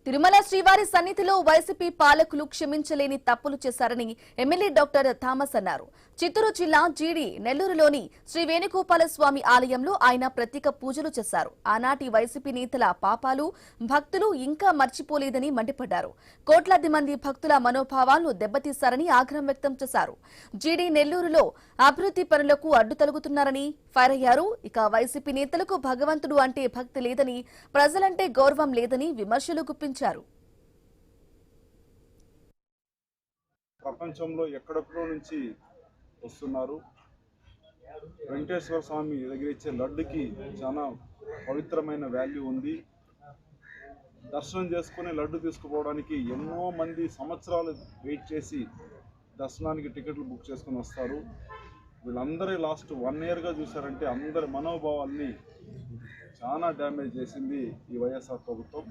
తిరుమల శ్రీవారి సన్నిధిలో వైసీపీ పాలకులు క్షమించలేని తప్పులు చేశారని ఎమ్మెల్యే డాక్టర్ థామస్ అన్నారు. చిత్తూరు జిల్లా జీడి నెల్లూరులోని శ్రీ వేణుగోపాల స్వామి ఆలయంలో ఆయన ప్రత్యేక పూజలు చేశారు. ఆనాటి వైసీపీ నేతల పాపాలు భక్తులు ఇంకా మర్చిపోలేదని మండిపడ్డారు. కోట్లాది మంది భక్తుల మనోభావాలను దెబ్బతీశారని ఆగ్రహం వ్యక్తం చేశారు. జీడి నెల్లూరులో అభివృద్ధి పనులకు అడ్డు తొలగుతున్నారని ఫైర్ అయ్యారు. ఇక వైసీపీ నేతలకు భగవంతుడు అంటే భక్తి లేదని, ప్రజలంటే గౌరవం లేదని విమర్శలు గుప్పించారు. ప్రపంచంలో ఎక్కడెక్కడో నుంచి వస్తున్నారు. వెంకటేశ్వర స్వామి దగ్గర ఇచ్చే లడ్డుకి చాలా పవిత్రమైన వాల్యూ ఉంది. దర్శనం చేసుకుని లడ్డు తీసుకుపోవడానికి ఎన్నో మంది సంవత్సరాలు వెయిట్ చేసి దర్శనానికి టికెట్లు బుక్ చేసుకుని వస్తారు. వీళ్ళందరి లాస్ట్ 1 yearగా చూసారంటే అందరి మనోభావాల్ని చాలా డ్యామేజ్ చేసింది ఈ వైఎస్ఆర్ ప్రభుత్వం.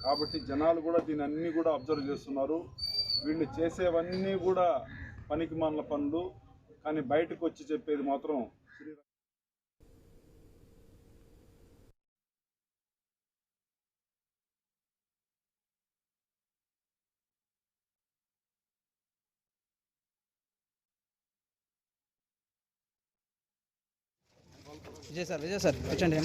కాబట్టి జనాలు కూడా దీన్ని అన్నీ కూడా అబ్జర్వ్ చేస్తున్నారు. వీళ్ళు చేసేవన్నీ కూడా పనికిమాలిన పనులు, కానీ బయటకు వచ్చి చెప్పేది మాత్రం విజయ్ సార్ వచ్చండి.